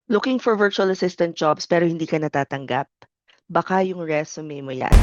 Looking for virtual assistant jobs pero hindi ka natatanggap? Baka yung resume mo yan.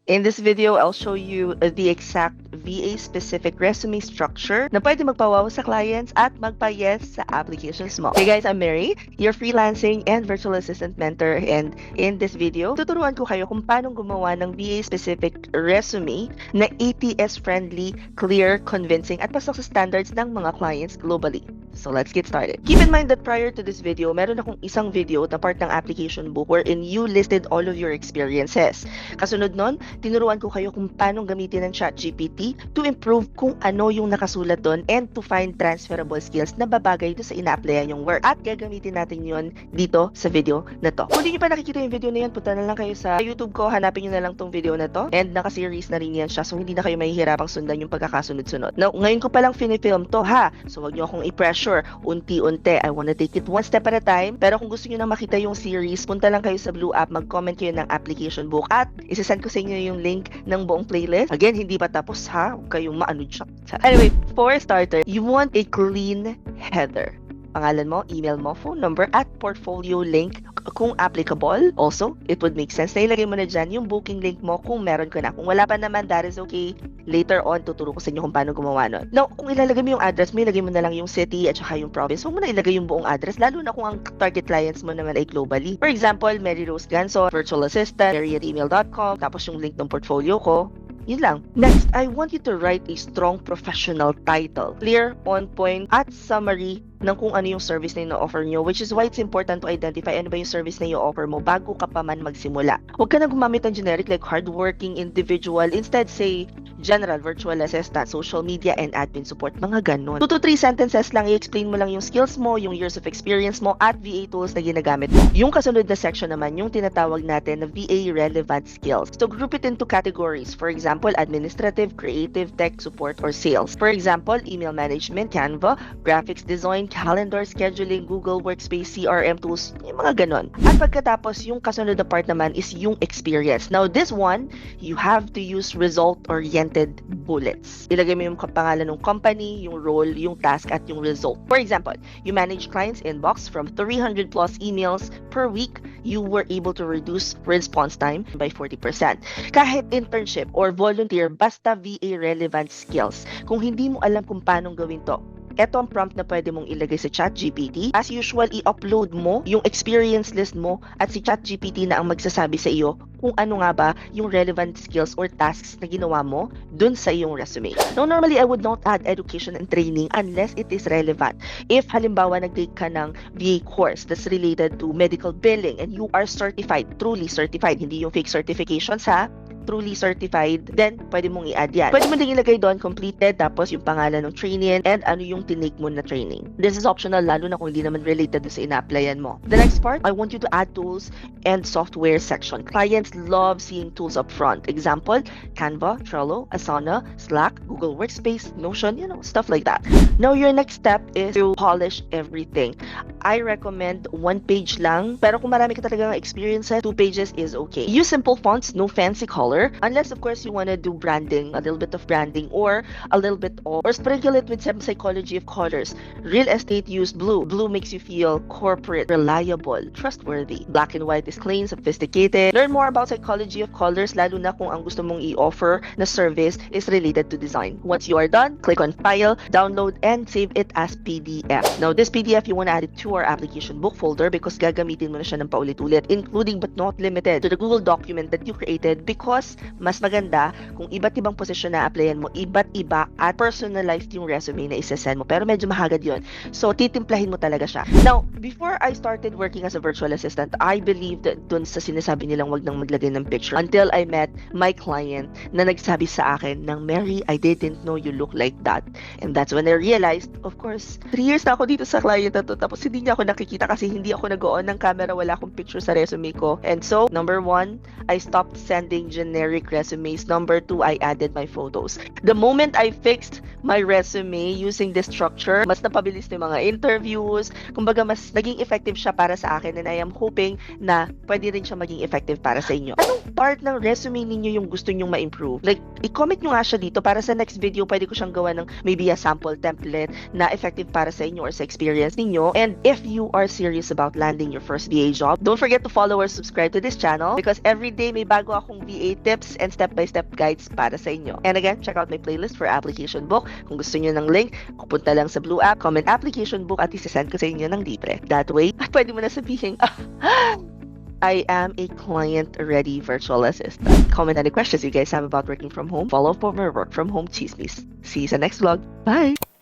In this video, I'll show you the exact VA-specific resume structure na pwede magpa-wow sa clients at magpa-yes sa applications mo. Hey guys, I'm Mary, your freelancing and virtual assistant mentor, and in this video, tuturuan ko kayo kung paano gumawa ng VA-specific resume na ATS-friendly, clear, convincing, at pasok sa standards ng mga clients globally. So let's get started. Keep in mind that prior to this video, meron akong isang video na part ng application book wherein you listed all of your experiences. Kasunod nun, tinuruan ko kayo kung paano gamitin ng ChatGPT to improve kung ano yung nakasulat doon and to find transferable skills na babagay doon sa ina-applyan yung work. At gagamitin natin yun dito sa video na to. Kung hindi nyo pa nakikita yung video na yan, punta na lang kayo sa YouTube ko, hanapin nyo na lang tong video na to. And naka-series na rin yan siya, so hindi na kayo mahihirapang sundan yung pagkakasunod-sunod. Now, ngayon ko palang finifilm to ha, so wag nyo akong i-pressure. Unti-unti. I wanna take it one step at a time. Pero kung gusto nyo na makita yung series, punta lang kayo sa Blue App, mag-comment kayo ng application book at isasend ko sa inyo yung link ng buong playlist. Again, hindi pa tapos ha. Huwag kayong maano dyan. Anyway, for starter, you want a clean header. Pangalan mo, email mo, phone number, at portfolio link kung applicable. Also, it would make sense na ilagay mo na dyan yung booking link mo kung meron ka na. Kung wala pa naman, that is okay. Later on, tuturo ko sa inyo kung paano gumawa nun. Now, kung ilalagay mo yung address mo, ilagay mo na lang yung city at saka yung province. Huwag mo na ilagay yung buong address, lalo na kung ang target clients mo naman ay globally. For example, Mary Rose Ganso, virtual assistant, mary@email.com, tapos yung link ng portfolio ko. Yun lang. Next, I want you to write a strong professional title. Clear, on point, at summary ng kung ano yung service na ino-offer nyo, which is why it's important to identify ano ba yung service na i-offer mo bago ka pa man magsimula. Huwag ka na gumamit ng generic like hardworking individual. Instead, say, general virtual assistant, social media, and admin support. Mga ganun. 2 to 3 sentences lang, i-explain mo lang yung skills mo, yung years of experience mo, at VA tools na ginagamit mo. Yung kasunod na section naman, yung tinatawag natin na VA relevant skills. So, group it into categories. For example, administrative, creative, tech support, or sales. For example, email management, Canva, graphics design, calendar, scheduling, Google Workspace, CRM tools, yung mga ganon. At pagkatapos, yung kasunod na part naman is yung experience. Now, this one, you have to use result-oriented bullets. Ilagay mo yung pangalan ng company, yung role, yung task, at yung result. For example, you manage clients' inbox from 300 plus emails per week, you were able to reduce response time by 40%. Kahit internship or volunteer, basta VA relevant skills. Kung hindi mo alam kung paano gawin to, eto ang prompt na pwede mong ilagay sa ChatGPT. As usual, i-upload mo yung experience list mo at si ChatGPT na ang magsasabi sa iyo kung ano nga ba yung relevant skills or tasks na ginawa mo dun sa iyong resume. Now, normally, I would not add education and training unless it is relevant. If halimbawa, nag-take ka ng VA course that's related to medical billing and you are certified, truly certified, hindi yung fake certifications ha, truly certified, then pwede mong i-add yan. Pwede mo din ilagay doon, completed, tapos yung pangalan ng training and ano yung tinake mo na training. This is optional, lalo na kung hindi naman related sa ina-applyan mo. The next part, I want you to add tools and software section. Clients love seeing tools up front. Example, Canva, Trello, Asana, Slack, Google Workspace, Notion, stuff like that. Now, your next step is to polish everything. I recommend 1 page lang, pero kung marami ka talagang experience, 2 pages is okay. Use simple fonts, no fancy color, unless of course you want to do branding, a little bit of branding, or a little bit of, or sprinkle it with some psychology of colors. Real estate use blue. Blue makes you feel corporate, reliable, trustworthy. Black and white is clean, sophisticated. Learn more about psychology of colors, lalo na kung ang gusto mong i-offer na service is related to design. Once you are done, click on File, download, and save it as PDF. Now, this PDF, you want to add it to our application book folder because gagamitin mo na siya ng paulit-ulit, including but not limited to the Google document that you created, because mas maganda kung iba't ibang posisyon na applyan mo, iba't iba at personalized yung resume na isasend mo. Pero medyo mahagad yun. So, titimplahin mo talaga siya. Now, before I started working as a virtual assistant, I believed dun sa sinasabi nilang wag nang maglagay ng picture until I met my client na nagsabi sa akin ng, Mary, I didn't know you look like that. And that's when I realized, of course, 3 years na ako dito sa client na to, tapos hindi niya ako nakikita kasi hindi ako nag-on ng camera, wala akong picture sa resume ko. And so, number 1, I stopped sending generic generic resumes. Number 2, I added my photos. The moment I fixed my resume using this structure, mas napabilis na yung mga interviews. Kumbaga, mas naging effective siya para sa akin, and I am hoping na pwede rin siya maging effective para sa inyo. Anong part ng resume ninyo yung gusto nyong ma-improve? Like, i-comment nyo nga siya dito para sa next video, pwede ko siyang gawa ng maybe a sample template na effective para sa inyo or sa experience ninyo. And if you are serious about landing your first VA job, don't forget to follow or subscribe to this channel because every day may bago akong VA tips and step-by-step guides para sa inyo. And again, check out my playlist for application book. Kung gusto nyo ng link, pupunta lang sa Blue app, comment application book at isasend ko sa inyo ng libre. That way, pwede mo na sabihin, I am a client-ready virtual assistant. Comment any questions you guys have about working from home. Follow for more work from home chismis. See you sa next vlog. Bye!